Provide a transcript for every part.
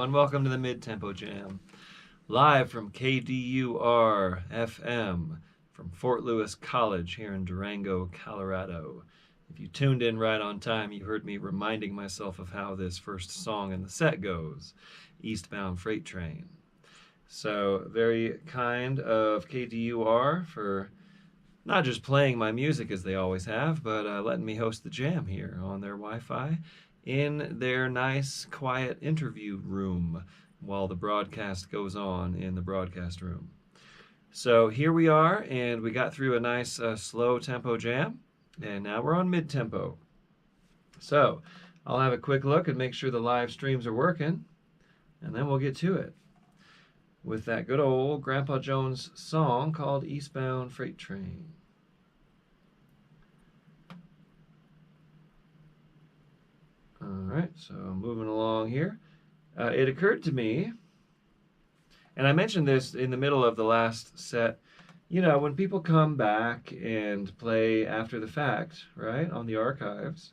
everyone. Welcome to the Mid-Tempo Jam. Live from KDUR FM from Fort Lewis College here in Durango, Colorado. If you tuned in right on time, you heard me reminding myself of how this first song in the set goes, Eastbound Freight Train. So, very kind of KDUR for not just playing my music as they always have, but letting me host the jam here on their Wi-Fi in their nice, quiet interview room while the broadcast goes on in the broadcast room. So here we are, and we got through a nice slow tempo jam, and now we're on mid-tempo. So I'll have a quick look and make sure the live streams are working, and then we'll get to it with that good old Grandpa Jones song called Eastbound Freight Train. Alright, so moving along here. It occurred to me, and I mentioned this in the middle of the last set, you know, when people come back and play after the fact, right, on the archives,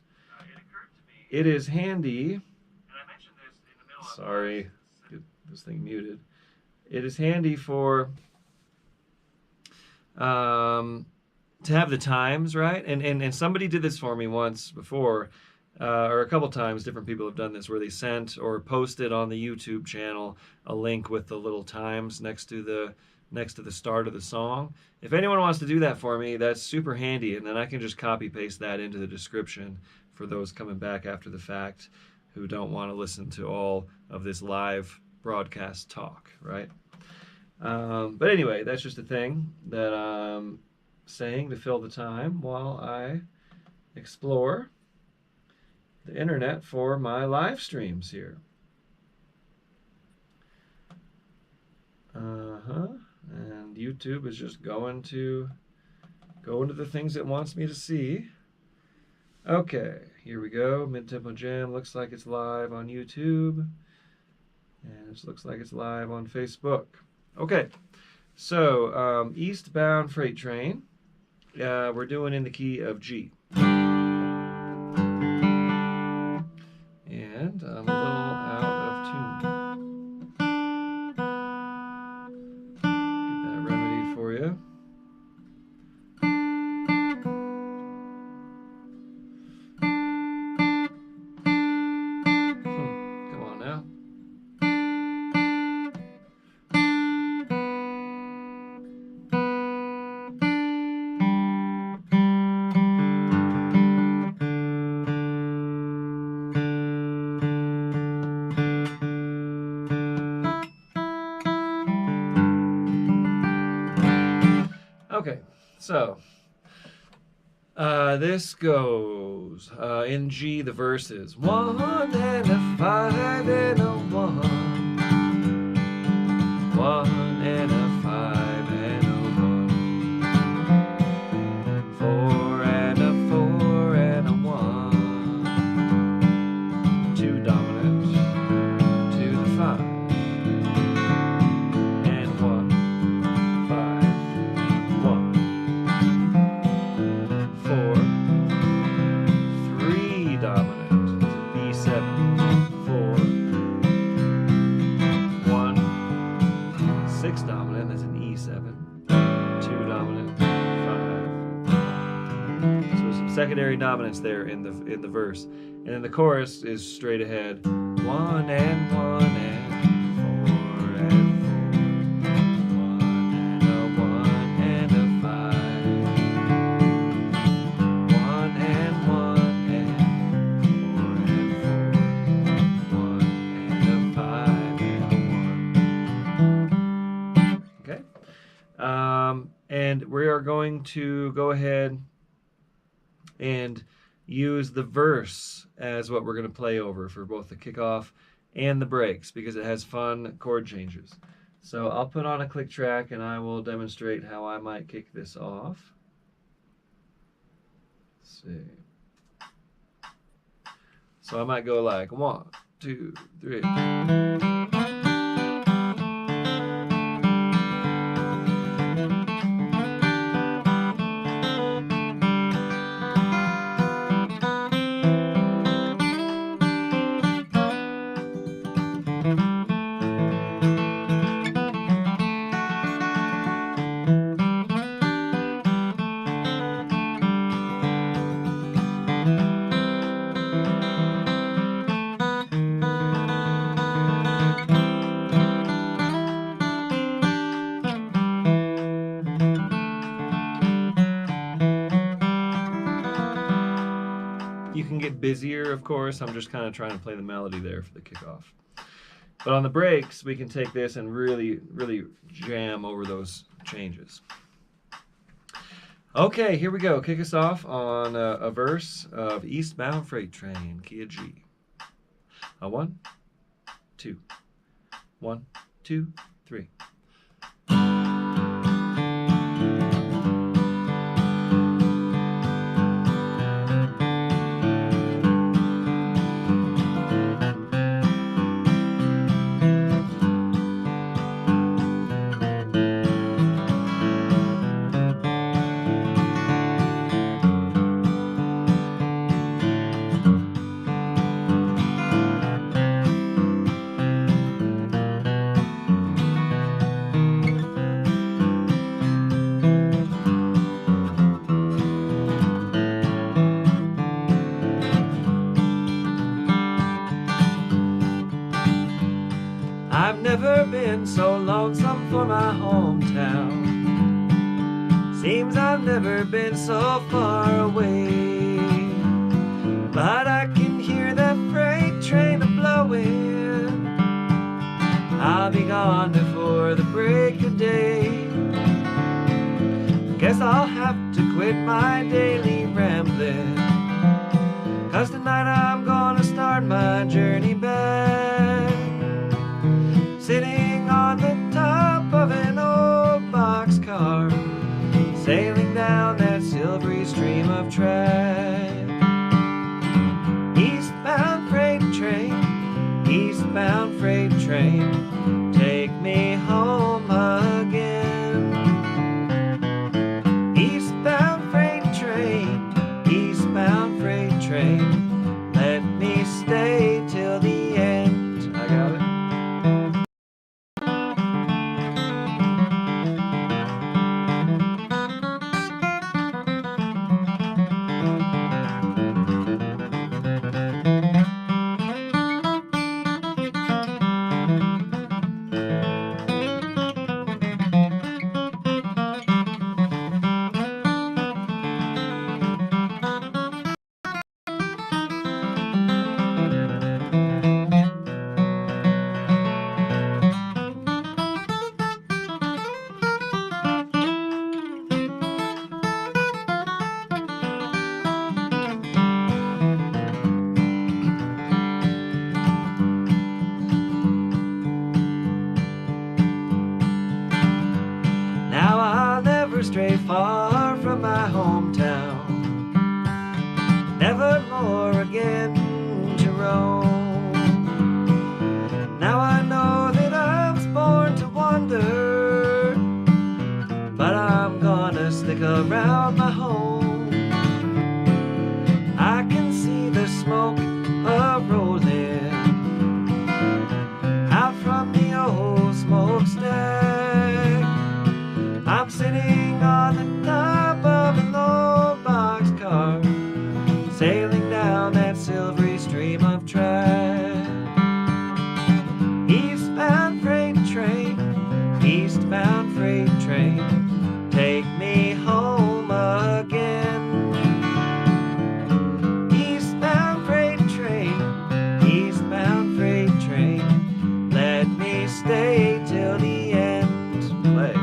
it is handy, and I mentioned this in the middle of sorry, get this thing muted. It is handy for to have the times, right? And somebody did this for me once before, or a couple times. Different people have done this where they sent or posted on the YouTube channel a link with the little times next to the start of the song. If anyone wants to do that for me, that's super handy, and then I can just copy paste that into the description for those coming back after the fact who don't want to listen to all of this live broadcast talk, right? But anyway, that's just a thing that I'm saying to fill the time while I explore the internet for my live streams here. And YouTube is just going to the things it wants me to see. Okay, here we go. Mid-Tempo Jam looks like it's live on YouTube. And it looks like it's live on Facebook. Okay, so Eastbound Freight Train, we're doing in the key of G. And I'm a little out of tune. Get that remedy for you. Come on now. Okay, so this goes in G. The verse is 1 and a 5 and a 1, 1 and a 5 and a 1, 4 and a 4 and a 1, 2 dominant to the 5. Dominant, that's an E7, 2 dominant, 5. So some secondary dominants there in the verse, and then the chorus is straight ahead, 1 and 1 and 4 and 4, 1 and a 5, 1 and 1 and 4 and 4, 1 and a 5 and a 1. Okay, and we are going to go ahead and use the verse as what we're going to play over for both the kickoff and the breaks because it has fun chord changes. So I'll put on a click track and I will demonstrate how I might kick this off. Let's see. So I might go like 1, 2, 3. You can get busier, of course. I'm just kind of trying to play the melody there for the kickoff. But on the breaks, we can take this and really, really jam over those changes. Okay, here we go. Kick us off on a verse of Eastbound Freight Train, key of G. 1, 2, 1, 2, 3. I've never been so lonesome for my hometown. Seems I've never been so far away. But I can hear that freight train a-blowing. I'll be gone before the break of day. Guess I'll have to quit my daily rambling, 'cause tonight I'm gonna start my journey back. Sitting on the top of an old boxcar, sailing down that silvery stream of track. Eastbound freight train, eastbound freight train, take me home again. Eastbound freight train, let me stay till the end. I got it. Stray far from my hometown, never more again to roam. Now I know that I was born to wander, but I'm gonna stick around my home. I can see the smoke a-rolling out from the old smokestack. I'm sitting on the top of an old boxcar, sailing down that silvery stream of track. Eastbound freight train, take me home again. Eastbound freight train, let me stay till the end. Play.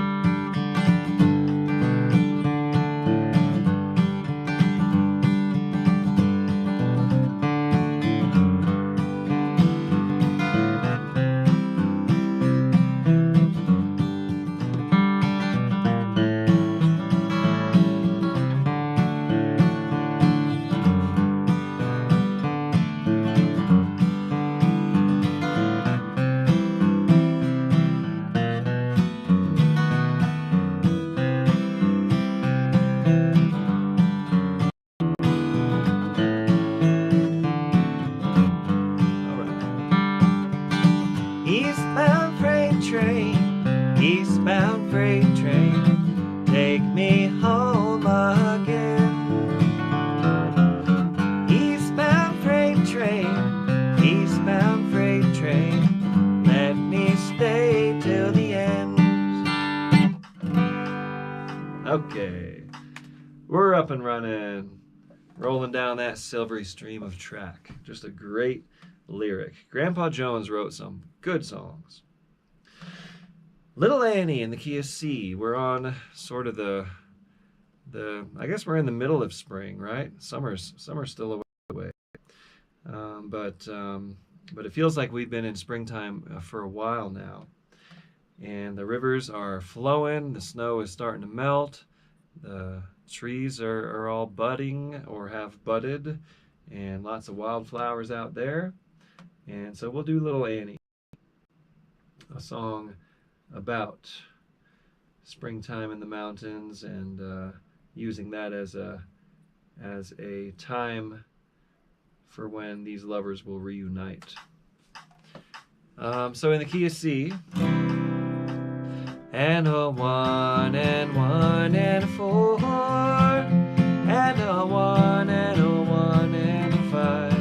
Eastbound freight train, take me home again. Eastbound freight train, let me stay till the end. Okay, we're up and running. rolling down that silvery stream of track. Just a great lyric. Grandpa Jones wrote some good songs. Little Annie in the key of C. We're on sort of the I guess we're in the middle of spring, right? Summer's still away. But it feels like we've been in springtime for a while now. And the rivers are flowing, the snow is starting to melt, the trees are all budding or have budded, and lots of wildflowers out there. And so we'll do Little Annie, a song about springtime in the mountains and using that as a time for when these lovers will reunite. So in the key of C, and a 1 and 1 and a 4, and a 1 and a 1 and a 5,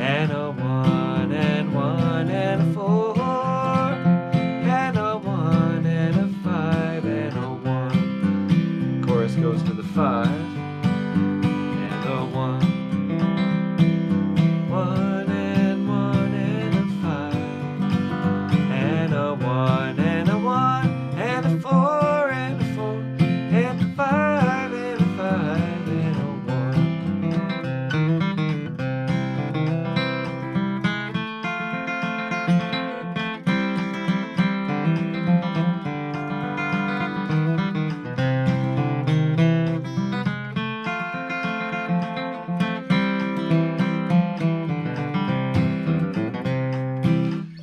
and a 1 and 1 and a 4, and a 1 and a 5 and a 1. Chorus goes to the 5, and a 1. 1 and 1 and a 5, and a 1 and a 1 and a 4 and a 4 and a 5 and a 5 and a 1.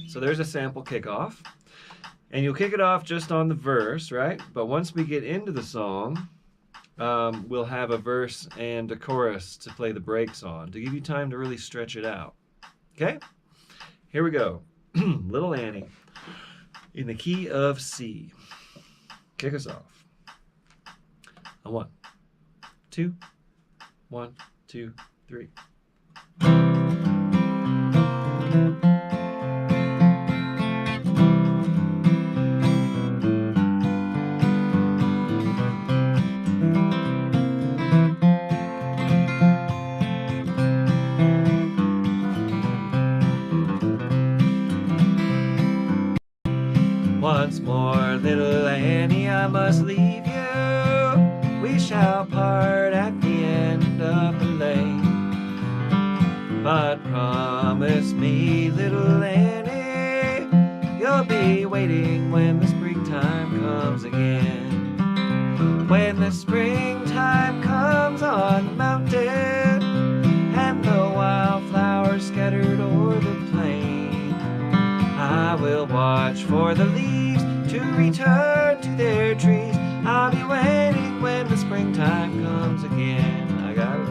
So there's a sample kickoff. And you'll kick it off just on the verse, right? But once we get into the song, we'll have a verse and a chorus to play the breaks on, to give you time to really stretch it out. Okay? Here we go. Little Annie in the key of C. Kick us off. A 1, 2, 1, 2, 3. Once more, little Annie, I must leave you. We shall part at the end of the lane. But promise me, little Annie, you'll be waiting when the springtime comes again. When the springtime comes on the mountain, and the wildflowers scattered o'er the plain, I will watch for the leaves to return to their trees. I'll be waiting when the springtime comes again. I got it.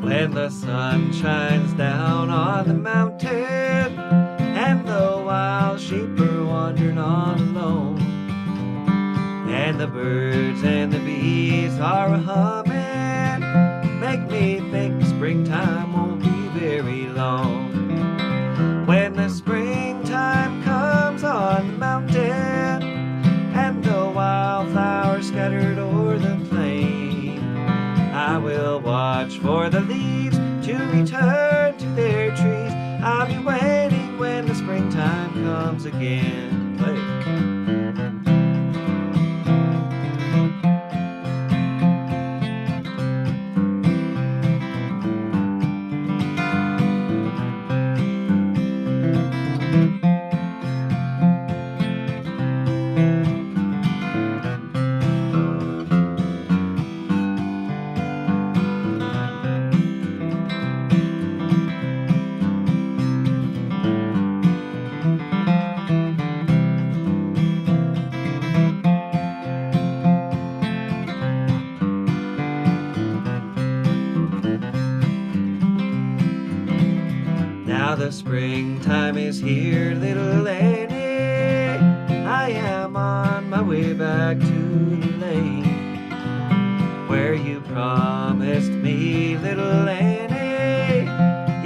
When the sun shines down on the mountain, and the wild sheep are wandering on alone, and the birds and the bees are a-humming, make me think springtime won't be very long. When the springtime comes on the mountain, and the wildflowers scattered o'er the plain, I will watch for the leaves to return to their trees. I'll be waiting when the springtime comes again. Play. is here, little Annie. I am on my way back to the lane where you promised me, little Annie,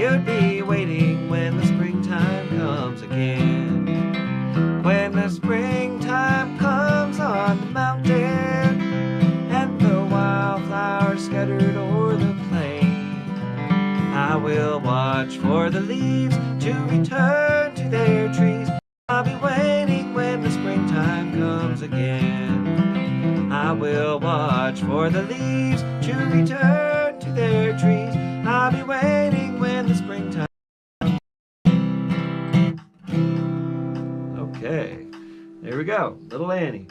you'd be waiting when the springtime comes again. When the springtime comes on the mountain and the wildflowers scattered o'er the plain, I will watch for the leaves to return to their trees. I'll be waiting when the springtime comes again. I will watch for the leaves to return to their trees. I'll be waiting when the springtime. Okay, there we go, little Annie.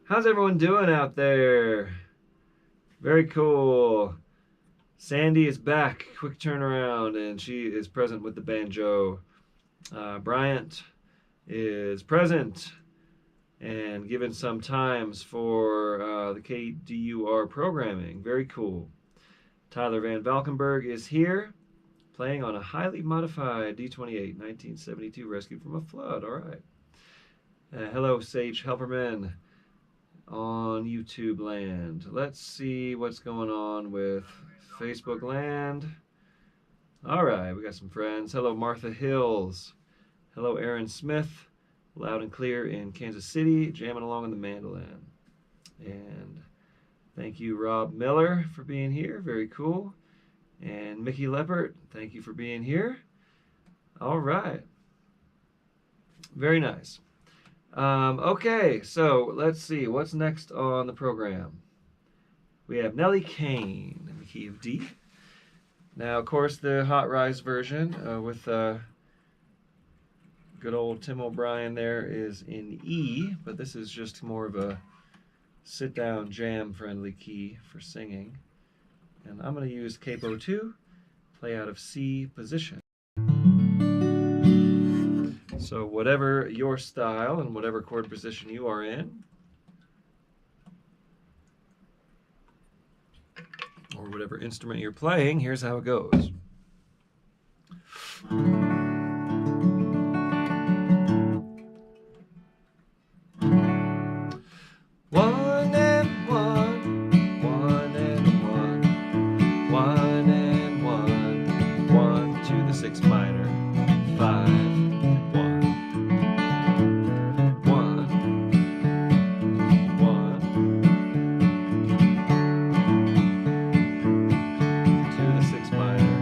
How's everyone doing out there? Very cool. Sandy is back, quick turnaround, and she is present with the banjo. Bryant is present and given some times for the KDUR programming. Very cool. Tyler Van Valkenburg is here, playing on a highly modified D28, 1972, rescued from a flood. All right. Hello, Sage Helperman on YouTube land. Let's see what's going on with Facebook land. All right, we got some friends. Hello, Martha Hills. Hello, Aaron Smith. Loud and clear in Kansas City, jamming along on the mandolin. And thank you, Rob Miller, for being here. Very cool. And Mickey Leppert, thank you for being here. All right. Very nice. Okay, so let's see. What's next on the program? We have Nellie Cane in the key of D. Now, of course, the Hot Rise version with good old Tim O'Brien there is in E, but this is just more of a sit-down, jam-friendly key for singing. And I'm going to use capo 2, play out of C position. So whatever your style and whatever chord position you are in, or whatever instrument you're playing, here's how it goes. One and one, one and one, one and one, one to the 6 minor, 5, 1, 1, 1, to the 6 minor,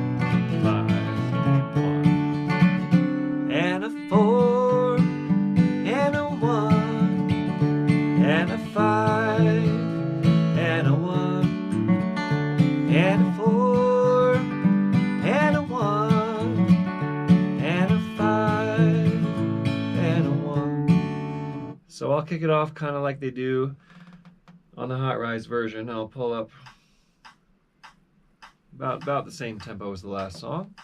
5, 1, and a 4, and a 1, and a 5, and a 1, and a 4, and a 1, and a 5, and a 1. So I'll kick it off kind of like they do on the Hot Rise version. I'll pull up about the same tempo as the last song.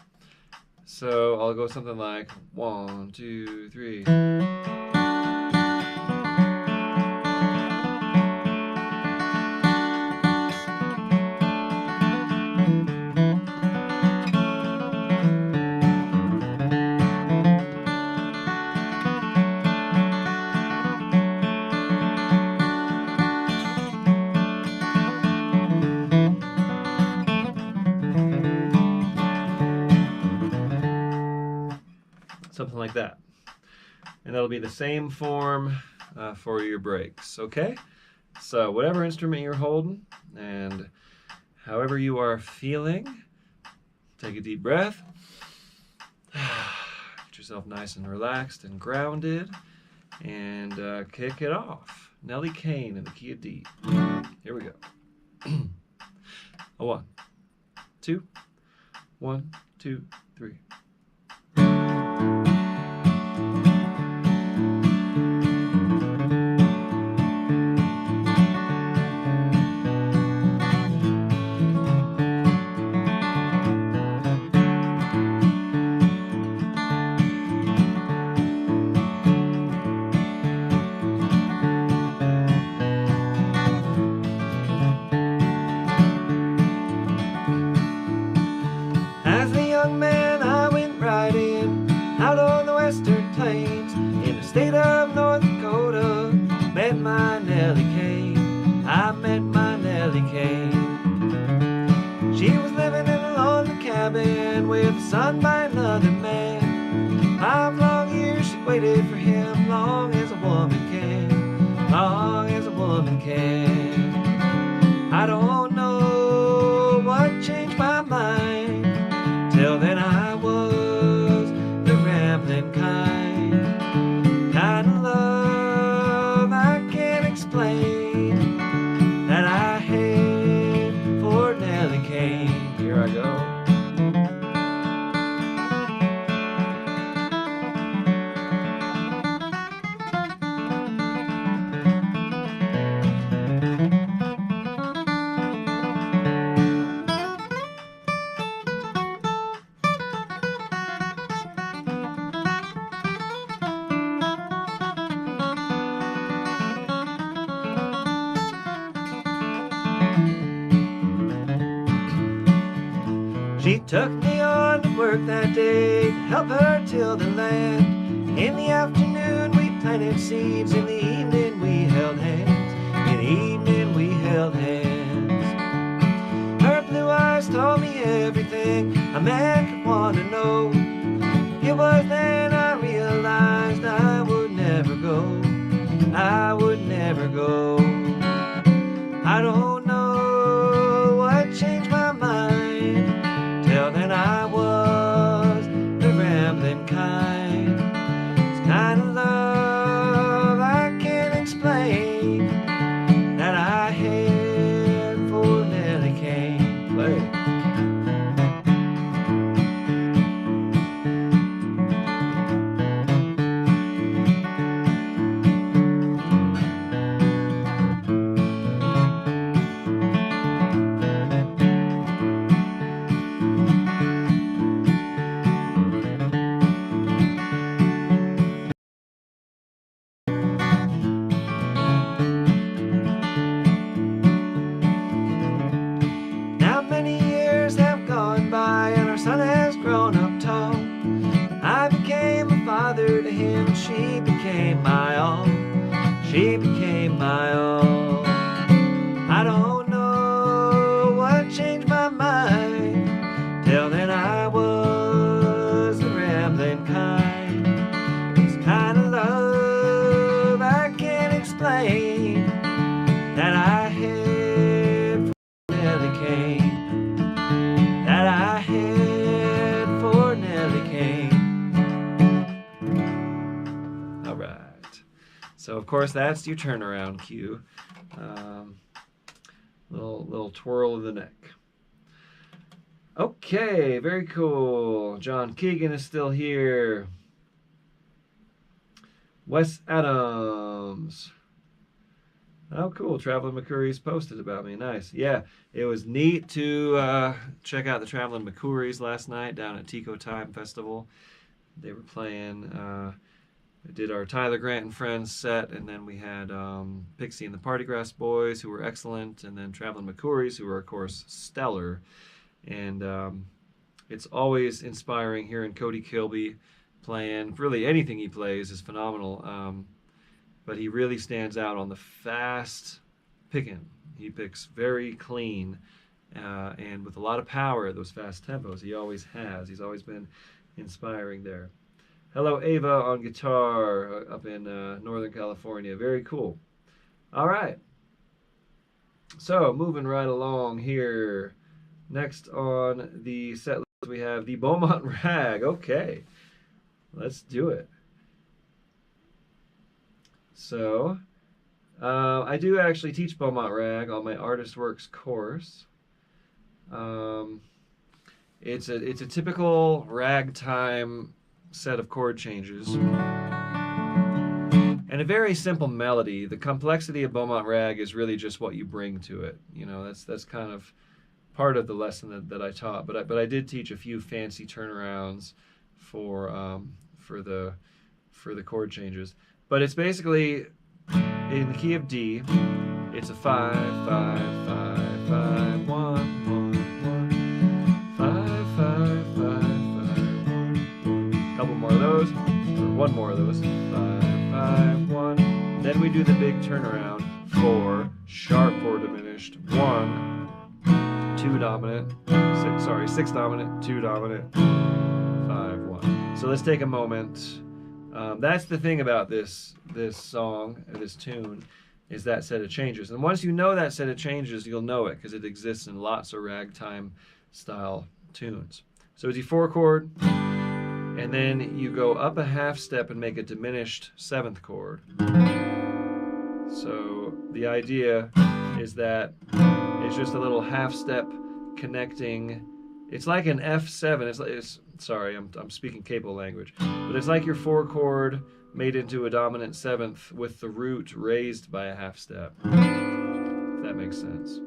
So I'll go something like 1, 2, 3. Something like that. And that'll be the same form for your breaks, okay? So whatever instrument you're holding and however you are feeling, take a deep breath. Get yourself nice and relaxed and grounded and kick it off. Nellie Cane in the key of D. Here we go. A 1, 2, 1, 2, 3. As a young man, I 5 long years she waited for him, long as a woman can, long as a woman can. I don't know what changed my mind, till then I was the rambling kind of love I can't explain, that I had for Nellie Cane. Here I go. She took me on to work that day to help her till the land. In the afternoon we planted seeds, in the evening we held hands, in the evening we held hands. Her blue eyes told me everything a man could want to know. It was then I realized I would never go, I would never go. I don't know what changed my mind, till then I was the rambling kind. It's kind of love I can't explain, that I had for Nellie Cane. Play. Many years have gone by and our son has grown up tall. I became a father to him, she became my all, she became my all. I don't know what changed my mind, till then I was the rambling kind. It's kind of love I can't explain, that I had for Nellie Cane, that I had for Nellie Cane. All right. So of course that's your turnaround cue. Little twirl of the neck. Okay, very cool. John Keegan is still here. Wes Adams. Oh, cool. Traveling McCoury's posted about me. Nice. Yeah, it was neat to check out the Traveling McCoury's last night down at Tico Time Festival. They were playing, we did our Tyler Grant and Friends set, and then we had Pixie and the Partygrass Boys, who were excellent, and then Traveling McCoury's, who were, of course, stellar. And it's always inspiring hearing Cody Kilby playing. Really, anything he plays is phenomenal. But he really stands out on the fast picking. He picks very clean and with a lot of power at those fast tempos. He always has. He's always been inspiring there. Hello, Ava on guitar up in Northern California. Very cool. All right. So moving right along here. Next on the set list we have the Beaumont Rag. Okay, let's do it. So, I do actually teach Beaumont Rag on my Artist Works course. It's a typical ragtime set of chord changes and a very simple melody. The complexity of Beaumont Rag is really just what you bring to it. You know, that's kind of part of the lesson that I taught. But I did teach a few fancy turnarounds for the chord changes. But it's basically in the key of D. It's a 5, 5, 5, 5, 1, 1, 1, 5, 5, 5, 5, 1. Couple more of those, or one more of those. 5, 5, 1. Then we do the big turnaround for sharp 4 diminished, 1, 2 dominant, 6 dominant, 2 dominant, 5, 1. So let's take a moment. That's the thing about this song, this tune, is that set of changes. And once you know that set of changes, you'll know it because it exists in lots of ragtime style tunes. So it's your 4 chord, and then you go up a half step and make a diminished 7th chord. So the idea is that it's just a little half step connecting. It's like an F7. Sorry, I'm speaking capo language, but it's like your 4 chord made into a dominant 7th with the root raised by a half step. If that makes sense.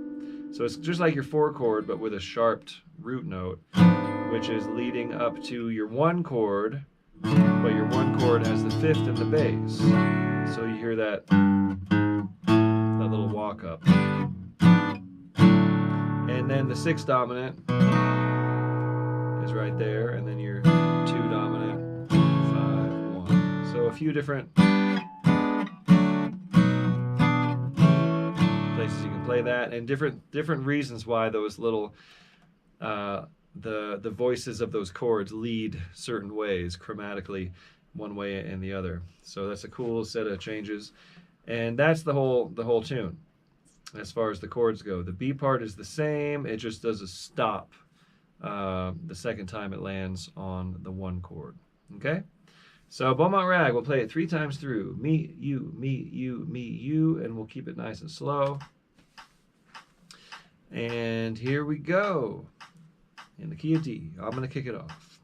So it's just like your 4 chord, but with a sharped root note, which is leading up to your 1 chord, but your 1 chord has the 5th in the bass. So you hear that little walk up. And then the 6th dominant is right there, and then your 2 dominant, 5, 1. So a few different places you can play that, and different reasons why those little the voices of those chords lead certain ways chromatically, one way and the other. So that's a cool set of changes, and that's the whole tune. As far as the chords go, the B part is the same. It just does a stop the second time it lands on the 1 chord. Okay? So Beaumont Rag, we'll play it 3 times through. Me, you, me, you, me, you, and we'll keep it nice and slow. And here we go. In the key of D. I'm going to kick it off.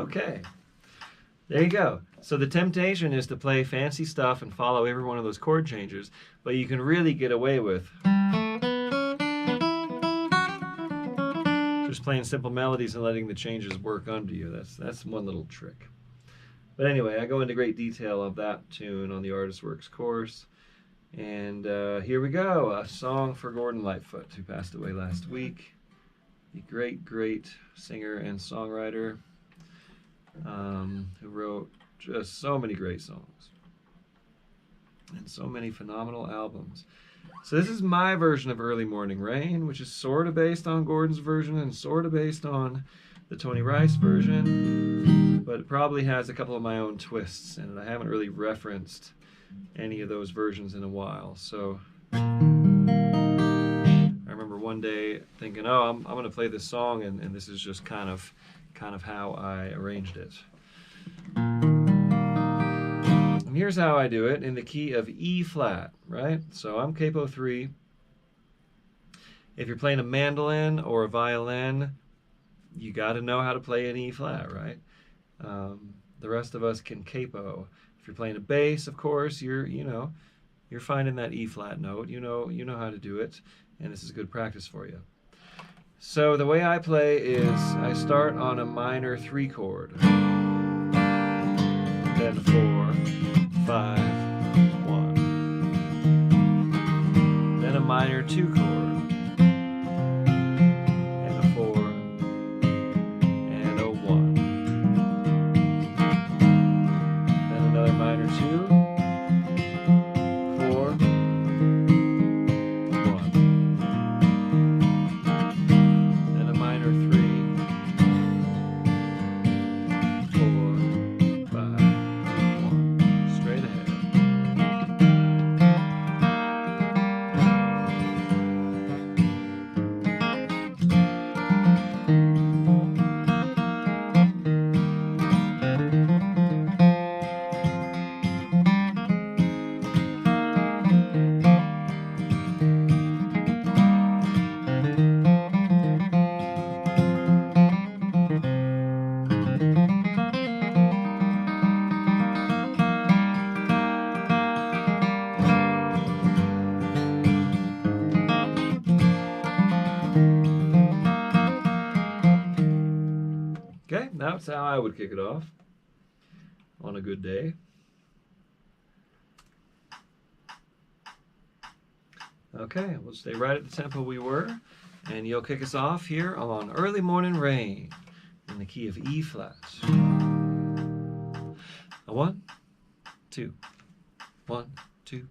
Okay. There you go. So the temptation is to play fancy stuff and follow every one of those chord changes, but you can really get away with just playing simple melodies and letting the changes work under you. That's one little trick. But anyway, I go into great detail of that tune on the Artist Works course. And here we go, a song for Gordon Lightfoot, who passed away last week. The great, great singer and songwriter who wrote just so many great songs and so many phenomenal albums. So this is my version of Early Morning Rain, which is sort of based on Gordon's version and sort of based on the Tony Rice version, but it probably has a couple of my own twists in it. I haven't really referenced any of those versions in a while. So I remember one day thinking, oh, I'm going to play this song, and this is just kind of how I arranged it. And here's how I do it in the key of E flat, right? So I'm capo 3. If you're playing a mandolin or a violin, you got to know how to play an E flat, right? The rest of us can capo. If you're playing a bass, of course, you're finding that E flat note. You know how to do it, and this is good practice for you. So the way I play is I start on a minor 3 chord, then 4, 5, 1, then a minor 2 chord, and a 4, and a 1, then another minor 2, 4, 1, then a minor 3, 4, 5, 1, straight ahead. Okay, that's how I would kick it off on a good day. Okay, we'll stay right at the tempo we were, and you'll kick us off here on Early Morning Rain in the key of E flat. A 1, 2, 1, 2.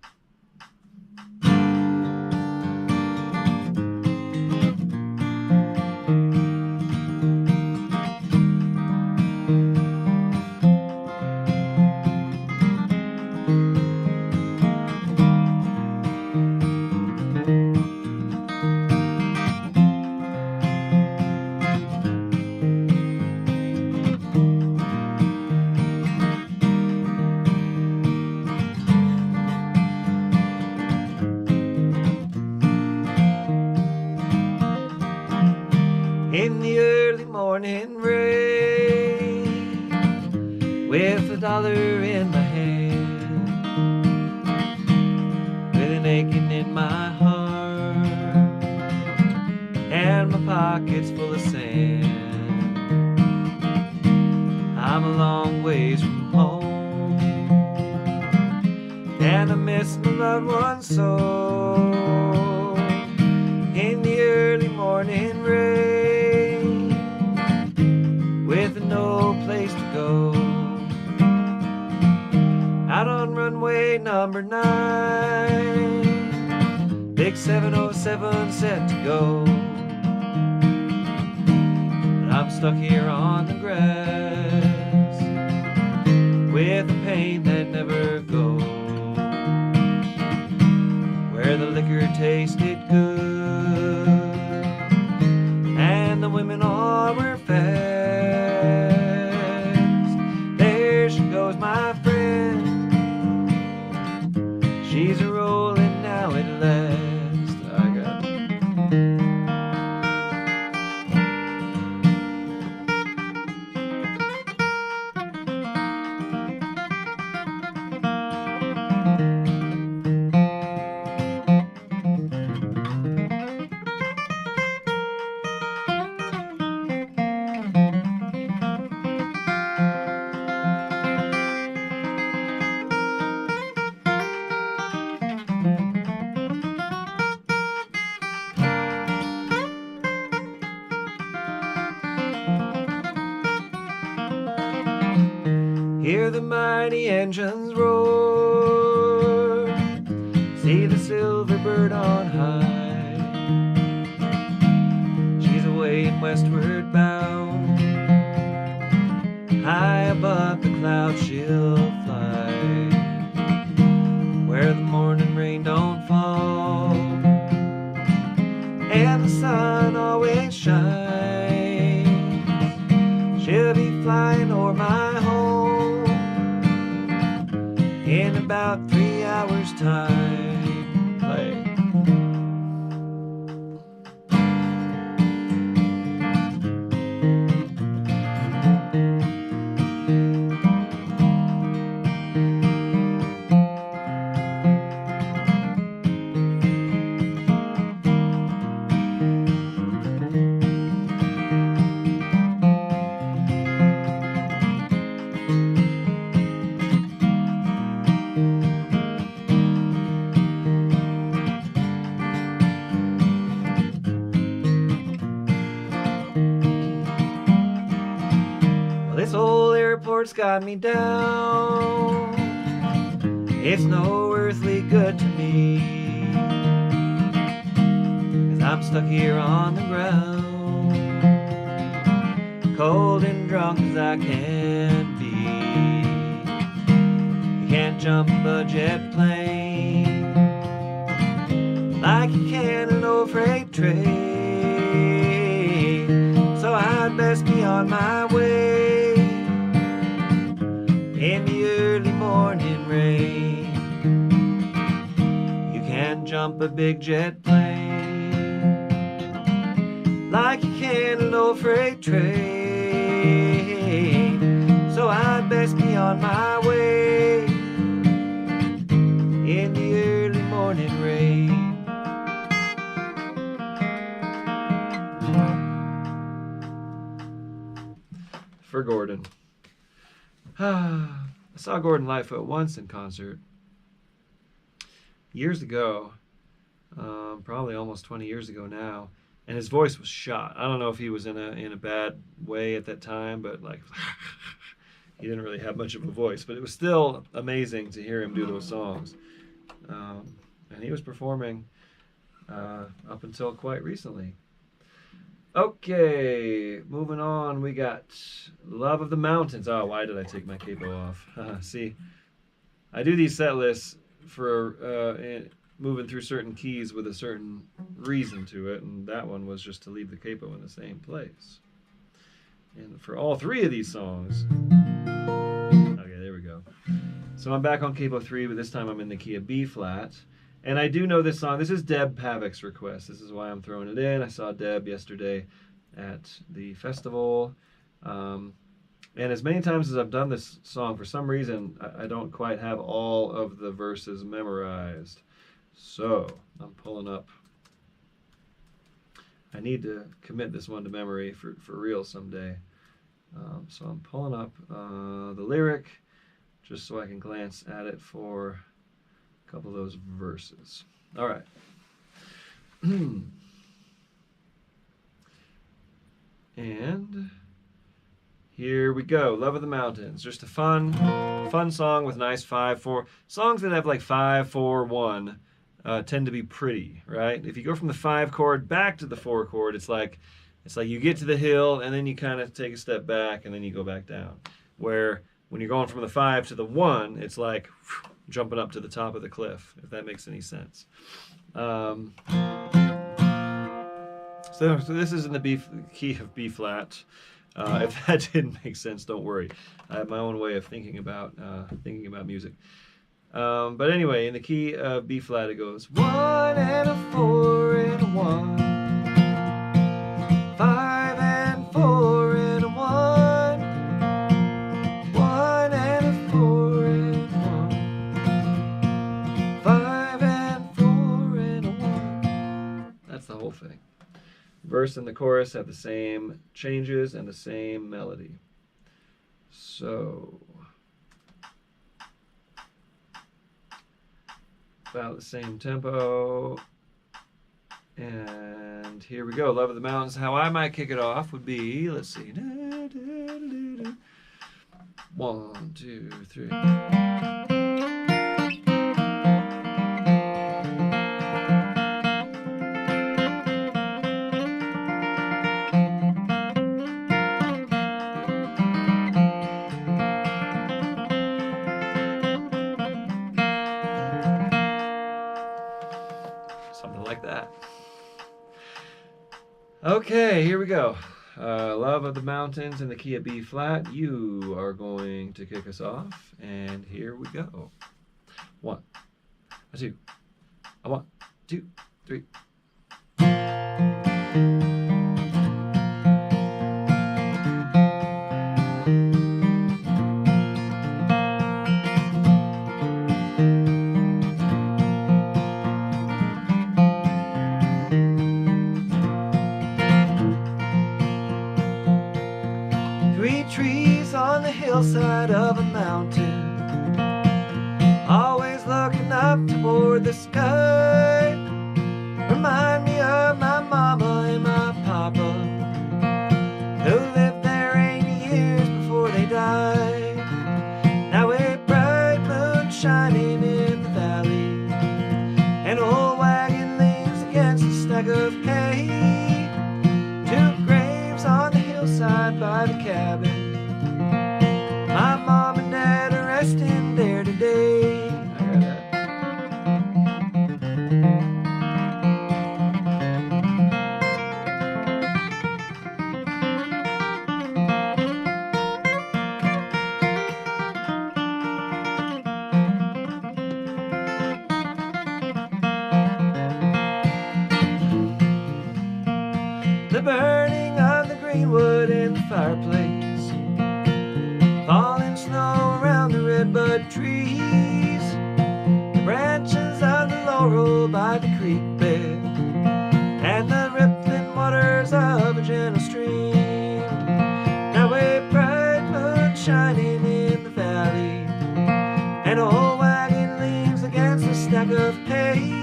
In the early morning rain, with $1 in my hand, with an aching in my heart, and my pockets full of sand. I'm a long ways from home, and I miss my loved ones so. In the early morning rain, with no place to go, out on runway number 9, big 707 set to go. And I'm stuck here on the grass, with a pain that never goes, where the liquor tasted good, and the women all were fast. There she goes, my friend, she's a-rolling now at last. I got Hear the mighty engines roar, see the silver bird on high. She's away westward bound, high above the clouds she'll fly, where the morning rain don't fall and the sun always shines. She'll be flying o'er my home in about 3 hours' time. Play. This old airport's got me down. It's no earthly good to me, 'cause I'm stuck here on the ground, cold and drunk as I can be. You can't jump a jet plane like you can an old freight train, so I'd best be on my way in the early morning rain. You can't jump a big jet plane like you can an old freight train, so I'd best be on my way in the early morning rain. For Gordon. I saw Gordon Lightfoot once in concert years ago, probably almost 20 years ago now, and his voice was shot. I don't know if he was in a bad way at that time, but like he didn't really have much of a voice, but it was still amazing to hear him do those songs. And he was performing up until quite recently. Okay, moving on, we got Love of the Mountains. Oh, why did I take my capo off? See, I do these set lists for moving through certain keys with a certain reason to it, and that one was just to leave the capo in the same place. And for all three of these songs, okay, there we go. So I'm back on capo 3, but this time I'm in the key of B flat. And I do know this song. This is Deb Pavick's request. This is why I'm throwing it in. I saw Deb yesterday at the festival. And as many times as I've done this song, for some reason, I don't quite have all of the verses memorized. So I'm pulling up. I need to commit this one to memory for real someday. So I'm pulling up the lyric just so I can glance at it for couple of those verses. All right. And here we go. Love of the Mountains. Just a fun song with nice 5/4. Songs that have like 5/4/1 tend to be pretty, right? If you go from the 5 chord back to the 4 chord, it's like you get to the hill and then you kind of take a step back and then you go back down. Where when you're going from the 5 to the 1, it's like jumping up to the top of the cliff, if that makes any sense. So this is in the key of B flat. If that didn't make sense, don't worry. I have my own way of thinking about music. But anyway, in the key of B flat, it goes 1 and a 4 and a 1, 5 and 4 and a 1, 1 and a 4 and a 1, 5 and 4 and a 1. That's the whole thing. Verse and the chorus have the same changes and the same melody. So about the same tempo. And here we go. Love of the Mountains. How I might kick it off would be, let's see. 1, 2, 3. Something like that. Okay, here we go. Love of the Mountains in the key of B flat. You are going to kick us off, and here we go. 1, 2, 1, 2, 3. Hillside of a mountain, always looking up toward the sky. Remind me of my mama and my papa, who lived there 80 years before they died. Now a bright moon shining in the valley, an old wagon leans against a stack of hay. 2 graves on the hillside by the cabin. My mom and dad are resting there today. I got that. The burning of the green wood in the fireplace, falling snow around the redbud trees, the branches of the laurel by the creek bed, and the rippling waters of a gentle stream. Now a bright moon shining in the valley, an old wagon leans against a stack of hay.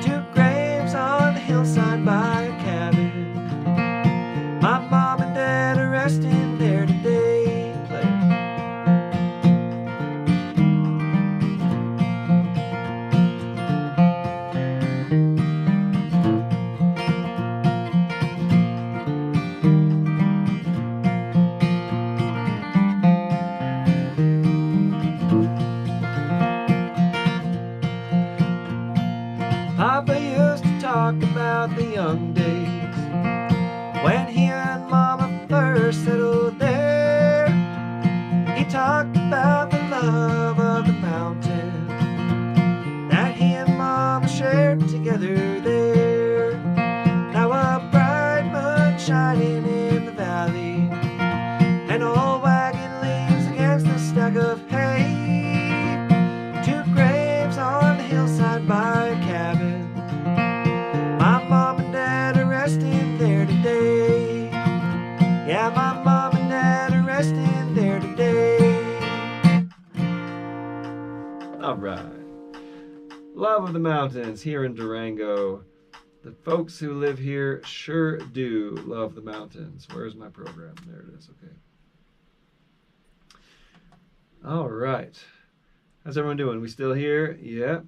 2 graves on the hillside by a cabin. My mom and dad are resting there today. Papa used to talk about the young days when he and Mama first settled there. He talked about the love of the mountain that he and Mama shared together there. Now a bright moon shining in the valley, an old wagon leans against a stack of hay. 2 graves on the hillside by a cabin. My mom and dad are resting there today. Yeah, my mom and dad are resting there today. All right. Love of the Mountains here in Durango. The folks who live here sure do love the mountains. Where's my program? There it is. Okay. All right. How's everyone doing? We still here? Yeah.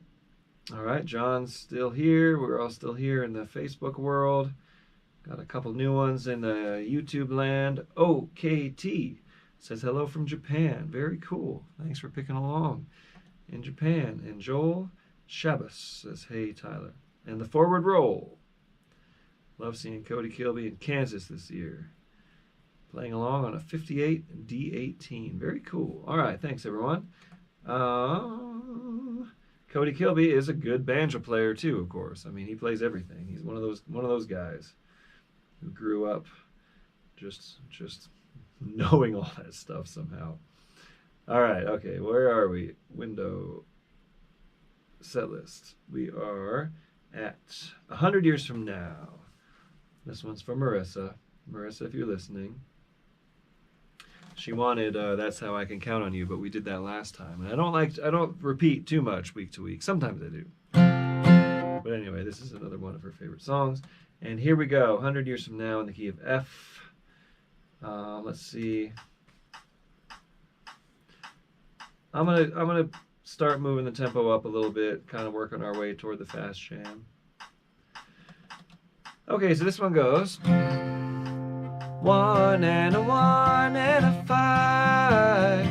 All right. John's still here. We're all still here in the Facebook world. Got a couple new ones in the YouTube land. OKT says hello from Japan. Very cool. Thanks for picking along in Japan. And Joel Shabbos says, hey, Tyler. And the Forward Roll. Love seeing Cody Kilby in Kansas this year. Playing along on a 58 D18. Very cool. All right. Thanks, everyone. Cody Kilby is a good banjo player, too, of course. I mean, he plays everything. He's one of those guys who grew up just knowing all that stuff somehow. All right, okay, where are we? Window set list. We are at 100 years from now. This one's from Marissa. Marissa, if you're listening. She wanted That's How I Can Count on You, but we did that last time. And I don't repeat too much week to week. Sometimes I do. But anyway, this is another one of her favorite songs. And here we go, 100 years from now in the key of F. Let's see. I'm gonna start moving the tempo up a little bit, kind of working our way toward the fast jam. Okay, so this one goes 1 and a 1 and a 5,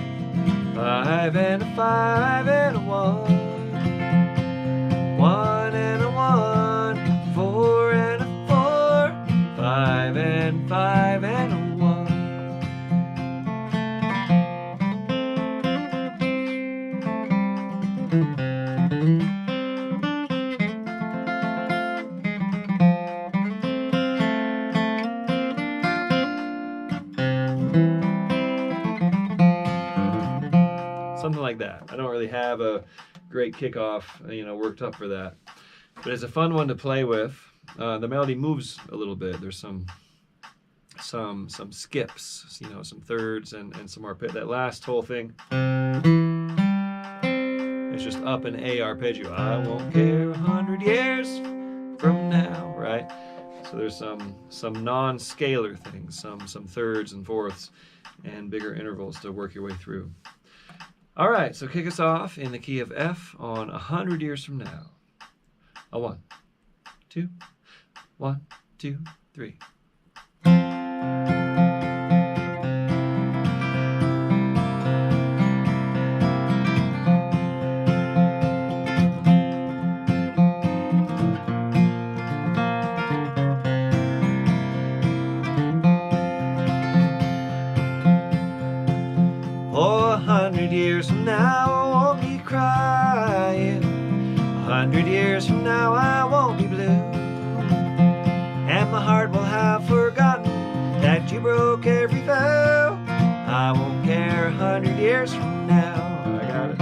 5 and a 5 and a 1, 1 and a 1, 4 and a 4, 5 and 5 and a 1. Something like that. I don't really have a great kickoff, worked up for that. But it's a fun one to play with. The melody moves a little bit. There's some skips, some thirds and some arpeggio. That last whole thing, it's just up an A arpeggio. I won't care 100 years from now, right? So there's some non-scalar things, some thirds and fourths, and bigger intervals to work your way through. All right, so kick us off in the key of F on 100 years from now. A 1, 2, 1, 2, 3. Oh, 100 years from now I won't be crying. 100 years from now I won't be blue. And my heart will have forgotten that you broke every vow. I won't care 100 years from now. I got it.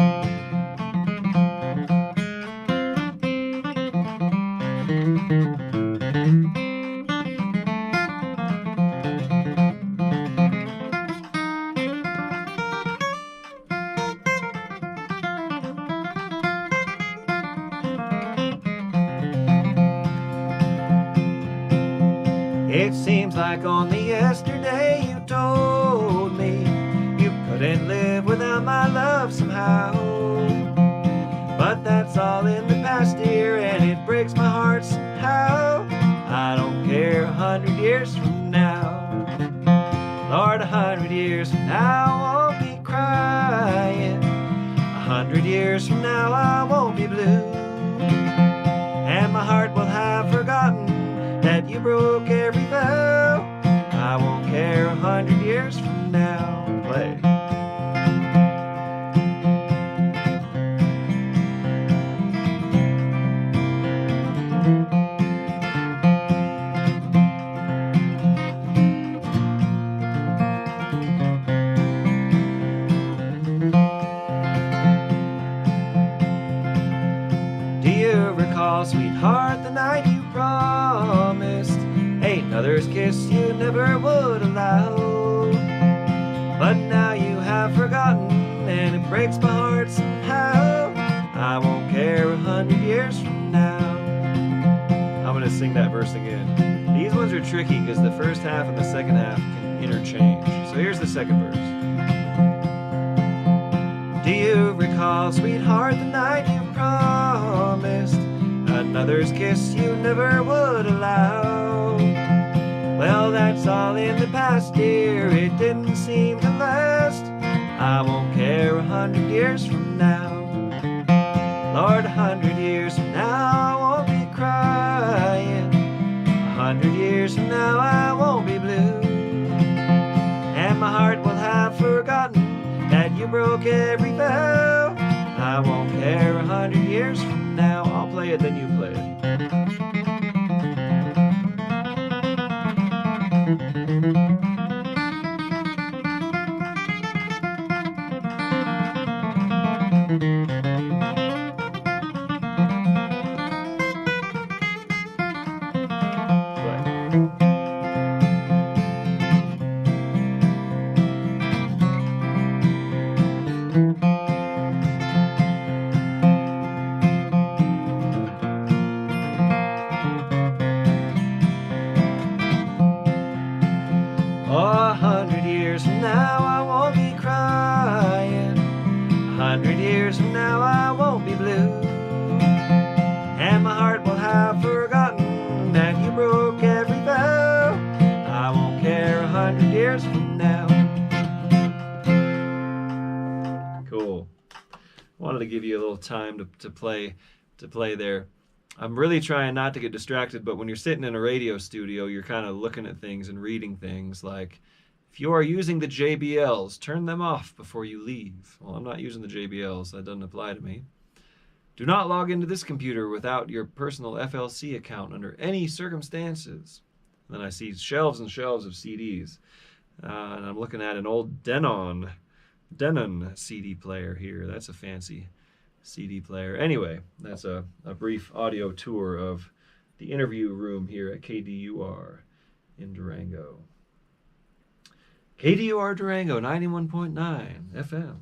It seems like only yesterday you told me you couldn't live without my love somehow. But that's all in the past, dear, and it breaks my heart somehow. I don't care 100 years from now. Lord, 100 years from now I won't be crying. 100 years from now I won't be blue. And my heart will have forgotten that you broke every vow. I won't care 100 years from now. Play. Do you recall, sweetheart, the night you promised another's kiss you never would allow? But now you have forgotten, and it breaks my heart somehow. I won't care 100 years from now. I'm gonna sing that verse again. These ones are tricky because the first half and the second half can interchange. So here's the second verse. Do you recall, sweetheart, the night you promised another's kiss you never would allow? Well, that's all in the past, dear, it didn't seem to last. I won't care 100 years from now. Lord, 100 years from now I won't be crying. 100 years from now I won't be blue. And my heart will have forgotten that you broke every vow. I won't care 100 years from now. I'll play it, then you play it. 100 years from now. Cool. Wanted to give you a little time to play there. I'm really trying not to get distracted, but when you're sitting in a radio studio, you're kind of looking at things and reading things like, if you are using the JBLs, turn them off before you leave. Well, I'm not using the JBLs. That doesn't apply to me. Do not log into this computer without your personal FLC account under any circumstances. And then I see shelves and shelves of CDs. And I'm looking at an old Denon CD player here. That's a fancy CD player. Anyway, that's a brief audio tour of the interview room here at KDUR in Durango. KDUR Durango 91.9 FM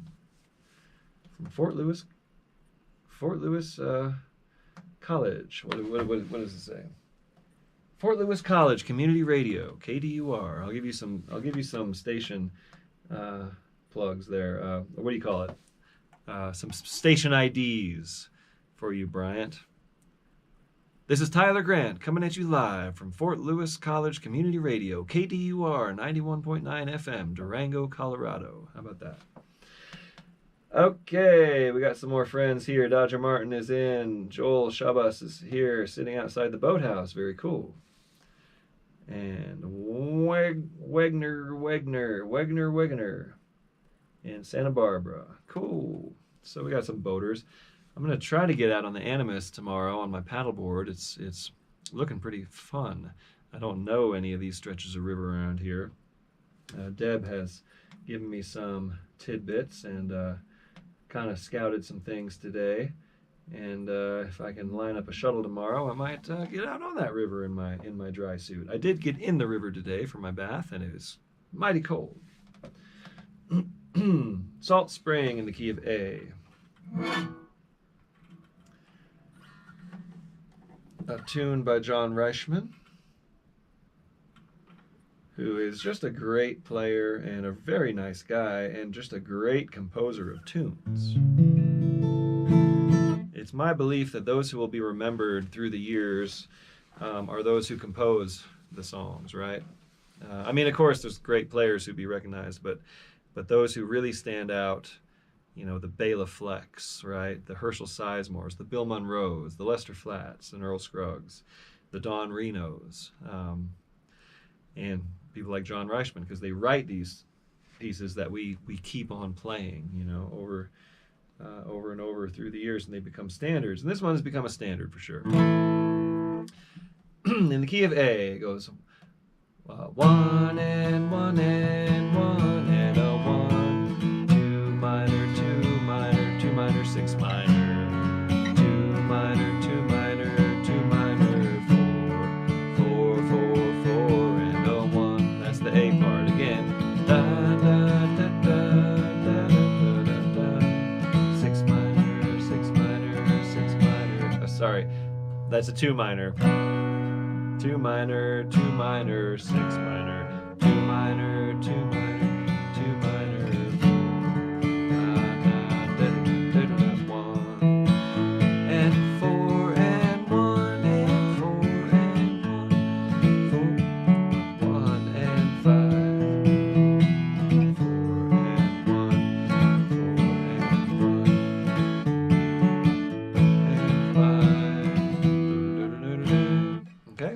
from Fort Lewis College. What does it say? Fort Lewis College Community Radio, KDUR. I'll give you some station plugs there. What do you call it? Some station IDs for you, Bryant. This is Tyler Grant coming at you live from Fort Lewis College Community Radio, KDUR 91.9 FM, Durango, Colorado. How about that? Okay, we got some more friends here. Dodger Martin is in. Joel Shabas is here sitting outside the boathouse. Very cool. And Wegner in Santa Barbara. Cool. So we got some boaters. I'm going to try to get out on the Animus tomorrow on my paddleboard. It's looking pretty fun. I don't know any of these stretches of river around here. Deb has given me some tidbits and kind of scouted some things today. And if I can line up a shuttle tomorrow, I might get out on that river in my dry suit. I did get in the river today for my bath, and it was mighty cold. Salt Spring in the key of A. A tune by John Reichman, who is just a great player and a very nice guy and just a great composer of tunes. It's my belief that those who will be remembered through the years are those who compose the songs, right? I mean, of course, there's great players who be recognized, but those who really stand out, you know, the Bela Flecks, right? The Herschel Sizemores, the Bill Monroes, the Lester Flatts, and Earl Scruggs, the Don Renos, and people like John Reichman, because they write these pieces that we keep on playing, you know, over and over through the years, and they become standards. And this one has become a standard for sure. In the key of A, it goes 1 and 1 and 1 and a 1, 2 minor, 2 minor, 2 minor, 6 minor, 2 minor, 2 minor, 2 minor, 4, 4, 4, 4 and a 1. That's the A part again. Da da da da da da da da. 6 minor, 6 minor, 6 minor. Sorry, that's a 2 minor. 2 minor, 2 minor, 6 minor, 2 minor, 2 minor, 2 minor, 1 and 4 and 1 and 4 and 1, 4, 1 and 5, 4 and 1, 4 and 5. Okay.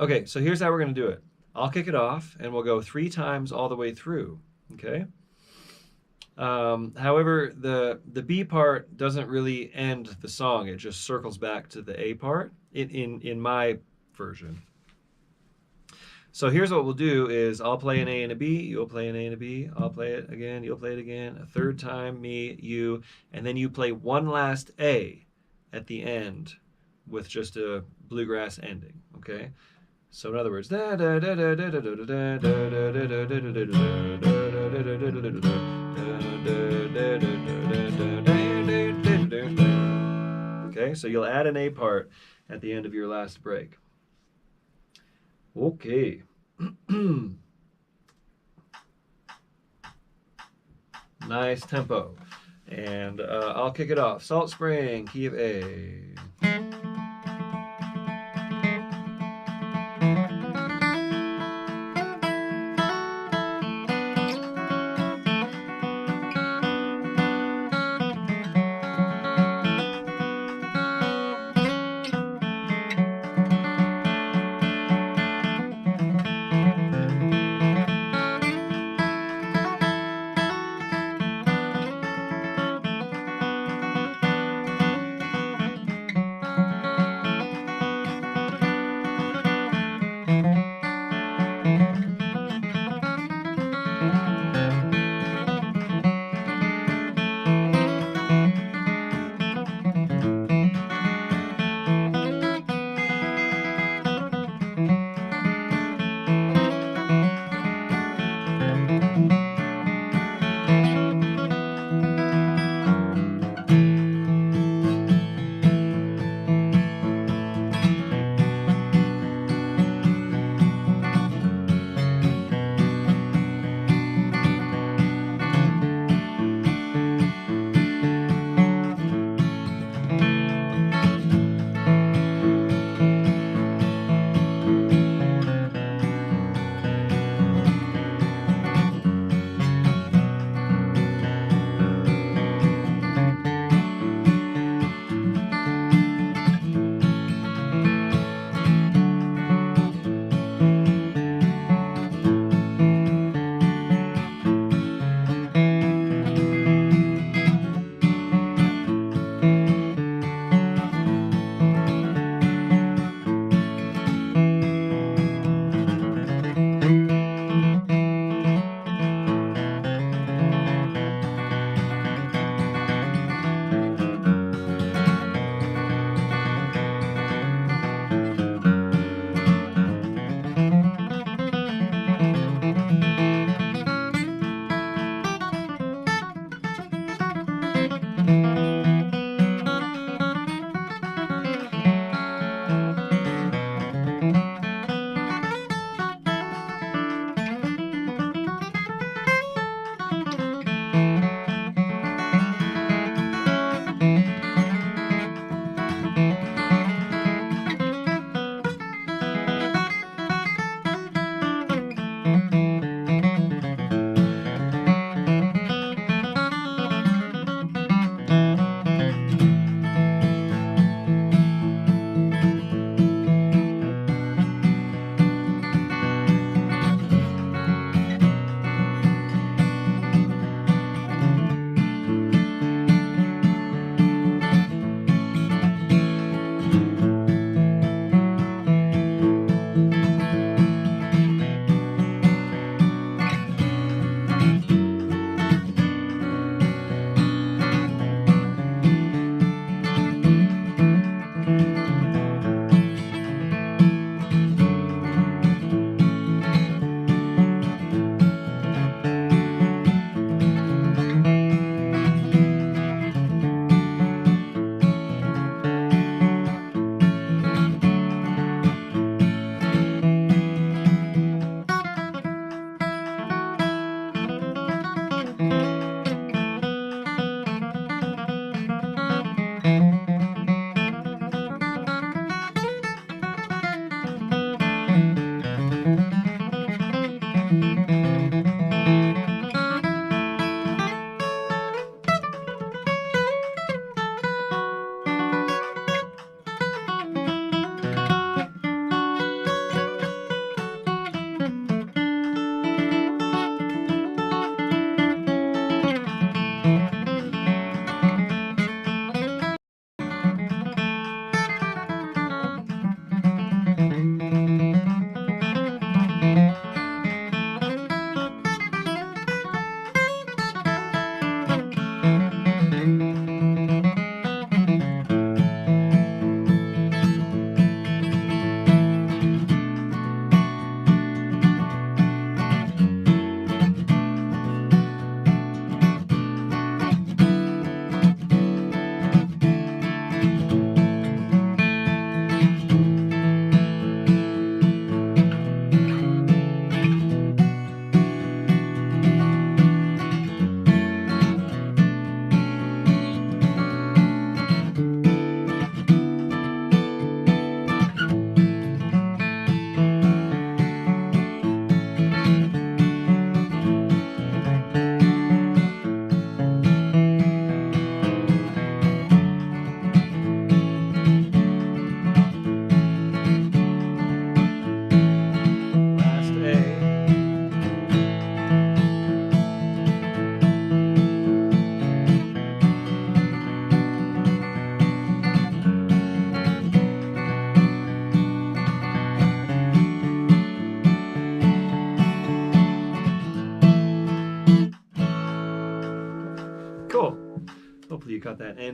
Okay, so here's how we're going to do it. I'll kick it off, and we'll go 3 times all the way through. Okay. However, the B part doesn't really end the song; it just circles back to the A part in my version. So here's what we'll do is I'll play an A and a B, you'll play an A and a B, I'll play it again, you'll play it again, a third time, me, you, and then you play one last A at the end with just a bluegrass ending, okay? So in other words, okay, so you'll add an A part at the end of your last break. Okay. Nice tempo. And I'll kick it off. Salt Spring, key of A.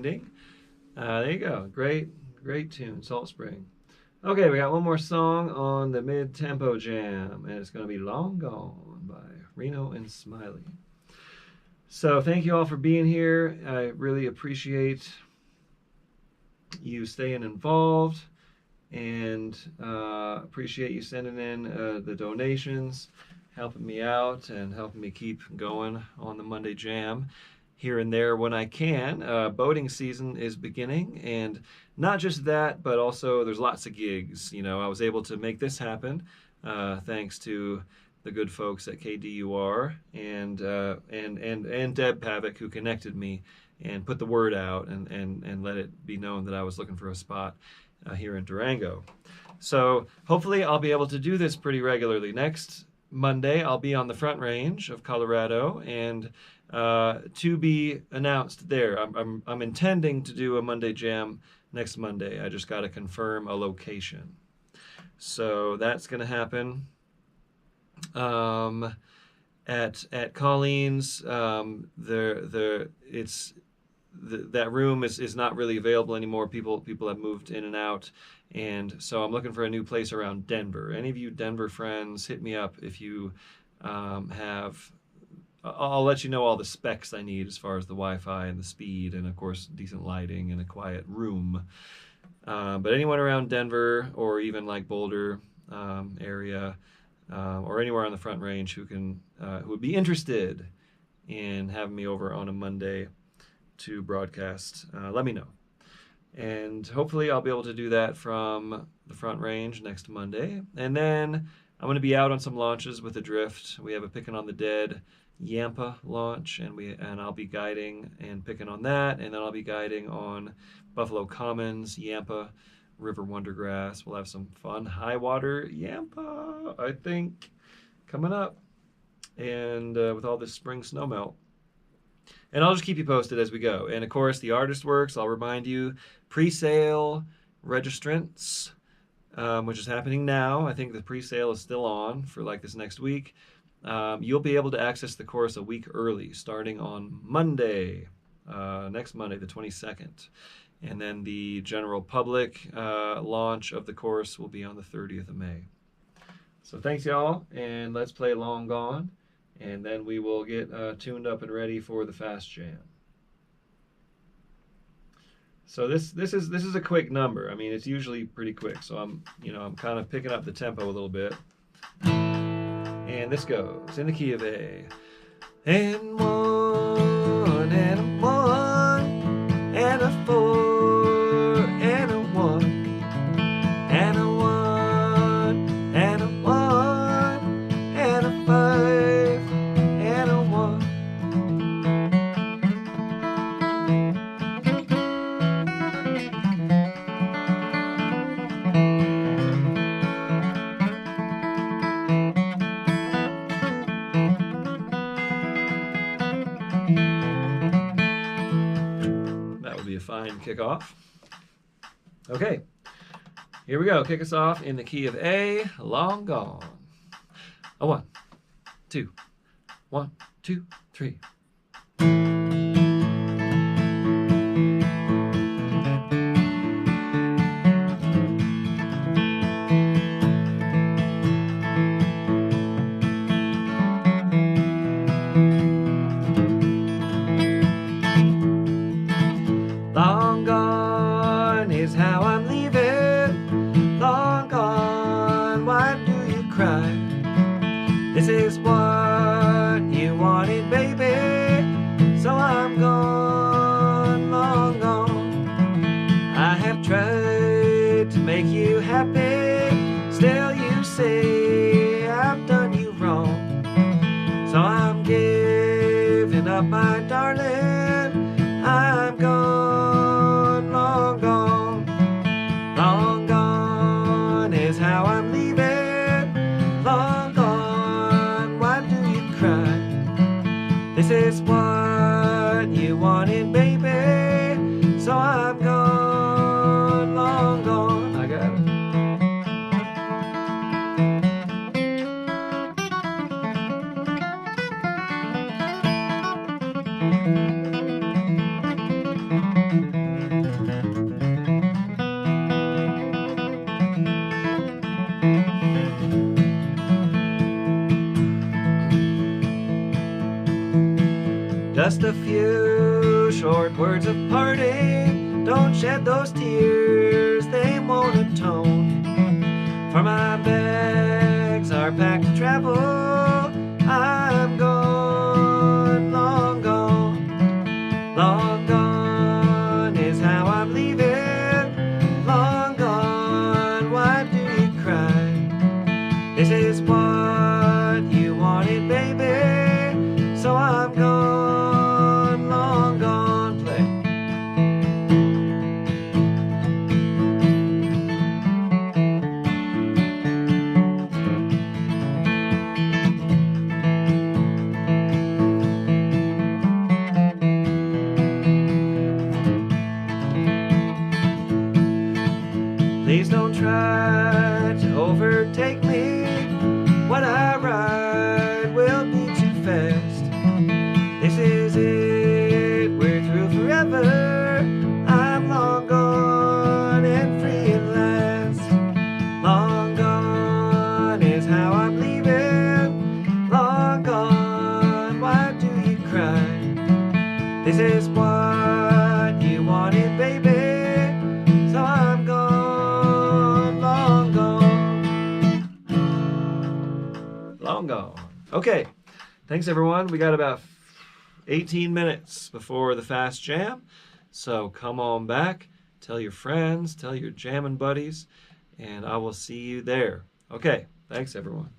ending. There you go. Great tune, Salt Spring. Okay, we got one more song on the mid-tempo jam, and it's going to be Long Gone by Reno and Smiley. So thank you all for being here. I really appreciate you staying involved, and appreciate you sending in the donations, helping me out and helping me keep going on the Monday Jam here and there when I can. Boating season is beginning, and not just that, but also there's lots of gigs. You know, I was able to make this happen thanks to the good folks at KDUR and Deb Pavick, who connected me and put the word out and let it be known that I was looking for a spot here in Durango. So hopefully I'll be able to do this pretty regularly. Next Monday I'll be on the Front Range of Colorado, and to be announced there. I'm intending to do a Monday Jam next Monday. I just got to confirm a location. So that's going to happen at Colleen's. That room is not really available anymore. People have moved in and out, and so I'm looking for a new place around Denver. Any of you Denver friends, hit me up if you have. I'll let you know all the specs I need as far as the Wi-Fi and the speed, and of course decent lighting and a quiet room. But anyone around Denver or even like Boulder area or anywhere on the Front Range who would be interested in having me over on a Monday to broadcast, let me know. And hopefully I'll be able to do that from the Front Range next Monday. And then I'm going to be out on some launches with Adrift. We have a Picking on the Dead Yampa launch, and I'll be guiding and picking on that, and then I'll be guiding on Buffalo Commons, Yampa, River Wondergrass. We'll have some fun high water Yampa, I think, coming up, and with all this spring snowmelt. And I'll just keep you posted as we go. And of course, the Artist Works, I'll remind you, pre-sale registrants, which is happening now. I think the pre-sale is still on for like this next week. You'll be able to access the course a week early, starting on Monday, next Monday, the 22nd. And then the general public launch of the course will be on the 30th of May. So thanks, y'all, and let's play Long Gone, and then we will get tuned up and ready for the Fast Jam. So this is a quick number. I mean, it's usually pretty quick, so I'm kind of picking up the tempo a little bit. And this goes in the key of A. And one, and a one, and a four, and a one, and a one, and a one, and a five, and a one. A fine kickoff. Okay, here we go. Kick us off in the key of A, Long Gone. A 1, 2, 1, 2, 3. Long gone is how I'm leaving. Long gone, why do you cry? This is what you wanted, baby. So I'm gone, long gone. I have tried to make you happy. Still you say I've done you wrong. So I'm giving up, my darling. I'm gone, long gone. Long gone is how I'm leaving. Long gone, why do you cry? This is what you wanted, baby. So I'm gone, Just a few short words of parting. Don't shed those tears, they won't atone. For my bags are packed to travel. I'm gone, long gone. Long gone is how I'm leaving. Long gone, why do you cry? This is what you wanted, baby. So I'm gone, long gone. Play. Please don't try to overtake me. What I ride will be too fast. This is it, we're through forever. I'm long gone and free at last. Long gone is how I'm leaving. Long gone, why do you cry? This is what you wanted, baby. So I'm gone, long gone. Long gone. Okay, thanks everyone. We got about 18 minutes before the fast jam, so come on back, tell your friends, tell your jamming buddies, and I will see you there. Okay, thanks everyone.